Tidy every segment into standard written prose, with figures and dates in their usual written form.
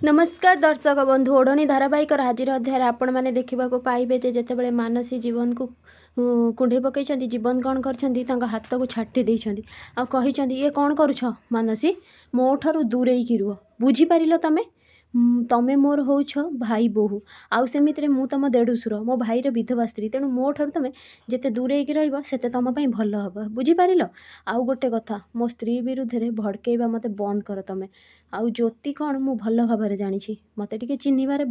नमस्कार दर्शक बंधु ओढ़णी धारावाहिक हाजिर अध्याय आपण मैंने देखा पाइबे जितेबाला मानसी जीवन को कुंडे पकई जीवन कौन कर हाथ को छाटी देती ये कौन करुछ मानसी मो ठारू दूरेकी रुह बुझीपार तमें तमें मोर होछ भाई बोहू आउ सेमिति मु तुम देढ़ुशुर मो भाईर विधवा स्त्री तेणु मो ठारू तुम जिते दूरेकी रते तुम भल हम बुझीपार आउ गोटे कथा मो स्त्री विरुद्ध में भड़कईवा मत बंद कर तुम आउ ज्योति कौन मु भल भाव जानी मत टे चिन्हबार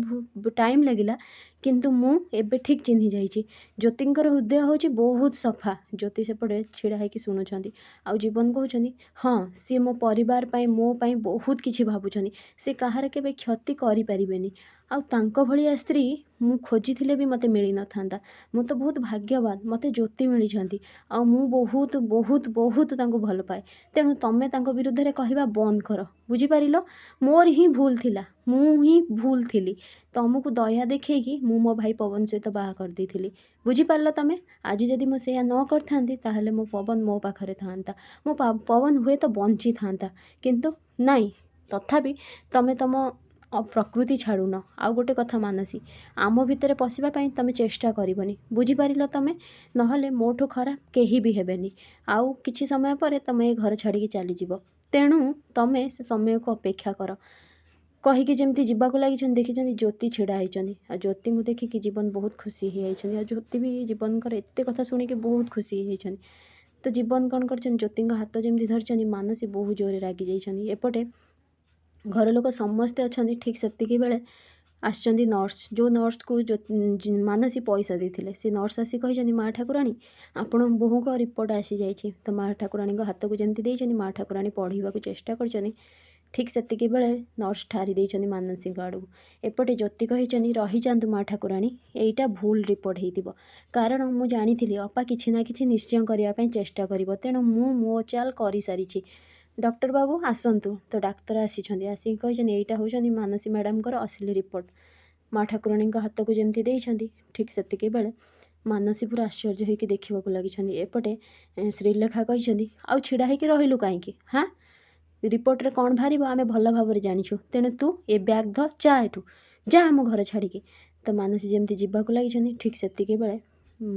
टाइम लगिला किंतु मु एबे ठीक चिन्हि जाइछि ज्योतिंकर हृदय होछि बहुत सफा ज्योति सेपटे छिड़ा होइकि शुणुछंती आउ जीवन कहउछंती हाँ सी मो परिवार पाई मो पाई बहुत किछि भाबुछंती से कहार केबे क्षति करि परिबेनी आउ तांको भलिया स्त्री मु खोजिथिले भी मते मिली न थांता मु तो बहुत भाग्यवान मते ज्योति मिली आउ मु बहुत बहुत बहुत तांको भल पाए तेणु तमे तांको विरुद्ध रे कहवा बंद कर बुझीपारिल मोर ही भूल थिला मु ही भूल थिली तुमको दया देखी मु मो भाई पवन सहित बाहा कर देथिली बुझीपार तमें आज जदि मो सेया न करथांती ताहले मो पवन मो पाखरे थांता मो पवन हुए तो बंची थांता किंतु नाई तथापि तमें तम प्रकृति छाड़ुन आउ गोटे कथा मानसी आम भितर पशिबाई तमें चेष्टा करबनी बुझीपार तमें नहले मोठू खराब केही भी हेबेनी आउ किछि समय पर तमें घर छाड़ी चलीज तेणु तमें से समय को अपेक्षा कर कहीकि जमी जावाक लगी देखी ज्योति छिड़ा होती ज्योति को देखिकी जीवन बहुत खुशी होती ज्योति भी जीवन एत कथा शुणिकी बहुत खुशी होती तो जीवन कौन कर ज्योति हाथ जमी धरती मानसी बहुत जोरे रागी जाइए एपटे घर लोक समस्ते अच्छा ठीक सेतिकी बेले आसचंदी नर्स जो नर्स को जो मानसी पैसा देते से नर्स आसी कही माँ ठाकुराणी आपण बोहू को रिपोर्ट आसी जाइए तो माँ ठाकुराणी हाथ को जमी देती माँ ठाकुराणी पढ़ा चेष्टा कर ठीक सेतिकी बेले नर्स ठारी देइछन्ती मानसी आड़ू एपटे ज्योति कही रही जातु माँ ठाकुराणी एटा भूल रिपोर्ट होइतिबो कारण मु जानी अपा किछि ना किछि निश्चय करने चेष्टा करिवो तेणु मु मो चाल करि सारिछि डॉक्टर बाबू आसतु तो डाक्तर आसी आसिक एटा होउछन्ती मानसी मैडम असली रिपोर्ट माँ ठाकुराणी हाथ को जमी देइछन्ती ठीक सेतिकी बेले मानसी पूरा आश्चर्य होइकि देखिबा लगी एपटे श्रीलेखा कही आउ छिड़ा होइकि रहिलु काईकि हाँ रिपोर्ट रे कौन बाहर आम भल भाव जाचु तेणु तू ए बैग ध जा एठू जा आम घर छाड़ी तो मानसी जमी जावाक लगी ठीक सेतिकी बेले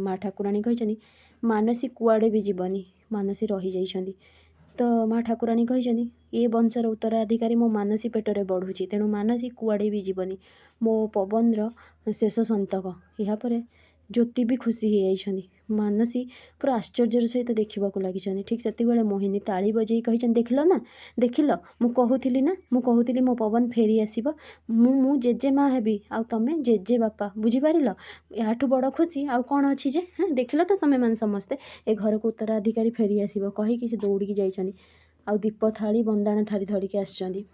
माँ ठाकुराणी कही मानसी कुआड़े भी जीवनी मानसी रही जाइछन्ती तो माँ ठाकुराणी कही ये वंशर उत्तराधिकारी मो मानसी पेटरे बढ़ुची तेणु मानसी कुआड़े भी जीवनी मो पवन शेष संतक यापर ज्योति भी खुशी हो मानसी पूरा आश्चर्य सहित देखा लगी ठीक से मोहिनी ताली बजे कही देख ना देख मु कहूली मो पवन फेरी आसब मु जेजेमा हेबी आउ तमें जेजे बापा बुझीपार याठू बड़ खुशी आउ कौन अच्छी जे हाँ देख तो समय मान समस्ते ए घर को उत्तराधिकारी फेरी आसब कहीकि से दौड़िकी जाइछन्ती आउ दीप थाली बंदाण थाली धरिकी आसछन्ती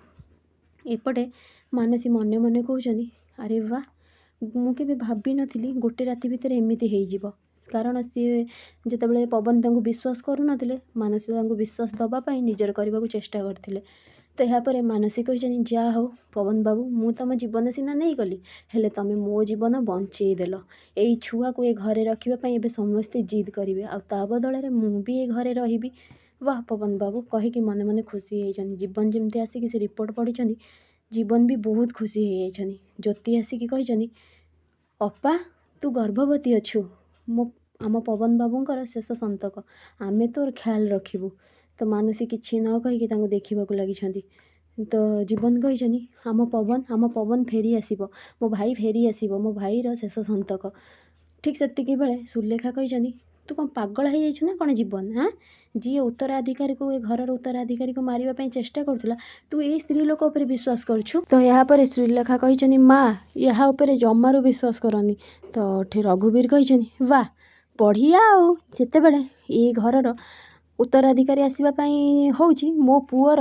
एपटे मानसी मने मने कहउछन्ती अरे वाह मु केबे भाभी नथिली गोटे राति भितर एमिति हेइजिवो कारण सी जितेबाला पवन तांको विश्वास करूनथिले मानसी तांको विश्वास दबापाई निजर करने को चेष्टा करथिले तो यापर मानसी कही जा हो पवन बाबू मु तुम जीवन सीना नहीं गली हेले तमें मो जीवन बंचेदेल यही छुआ को ए घरे रखापी एवं समस्ते जिद करेंगे आ बदल मु भी ए घरे रही वाह पवन बाबू कहीकि मन मन खुशी होती जीवन जमी आसिक से रिपोर्ट पढ़ी जीवन भी बहुत खुशी होती ज्योति आसिक कही अपा तू गर्भवती अच्छु मो आम पवन बाबूंकर शेष संतक आमे तोर ख्याल रखिबू तो मानसी किछि न कहीकि देखा लगी तो जीवन कही आम पवन फेरी आसब मो भाई फेरी आसब मो भाईर शेष संतक ठीक सेतिकी बेले सुलेखा कही तू कौन पागल हो जाइछु ना कौन जीवन हाँ जी उत्तराधिकारी को ए घर उत्तराधिकारी को मारिबा चेष्टा करुला तू ए स्त्री लोक उपर विश्वास करछु तो यहाँ पर श्रीलेखा कही माँ यहाँ उपर जमारू विश्वास करनी तो रघुवीर कही वाह बढ़िया आउ जितेबाला ये घर उत्तराधिकारी आसवाई होउची मो पुअर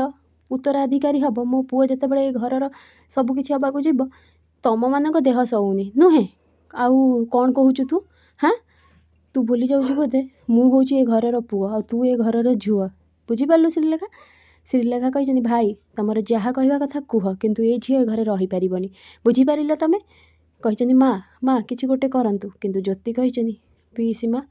उत्तराधिकारी हम मो पुओ जितेबाला ये घर सबकिछि हबाकू जीव तम मान देह सौनी नुहे आउ कौन कहूचु तू हाँ तू भूली जाऊँ बोधे मु हूँ ए घर पुओ आ तू ए घर झुआ बुझीपारू श्रीलेखा कही भाई तुमर जहाँ कहवा कथा कुह किंतु ए झील घरे रही पारिबनी बुझीपार तमें कही माँ माँ किसी गोटे करंतु किंतु ज्योति कही पीसी माँ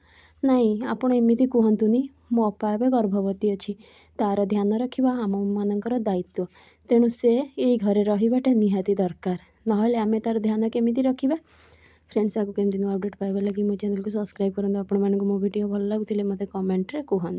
नाई आपण एमती कहतुनी मो अपा एवं गर्भवती अच्छी तार ध्यान रखा आम मानकर दायित्व ତେଣୁ ସେ ଏଇ ଘରେ ରହିବାଟା ନିହାତି ଦରକାର, ନହେଲେ ଆମେ ତା'ର ଧ୍ୟାନ କେମିତି ରଖିବା। ଫ୍ରେଣ୍ଡସ୍, ଆଗକୁ କେମିତି ନୂଆ ଅପଡ଼େଟ୍ ପାଇବା ଲାଗି ମୋ ଚ୍ୟାନେଲକୁ ସବସ୍କ୍ରାଇବ୍ କରନ୍ତୁ। ଆପଣମାନଙ୍କୁ ମୋ ଭିଡ଼ିଓ ଭଲ ଲାଗୁଥିଲେ ମୋତେ କମେଣ୍ଟରେ କୁହନ୍ତୁ।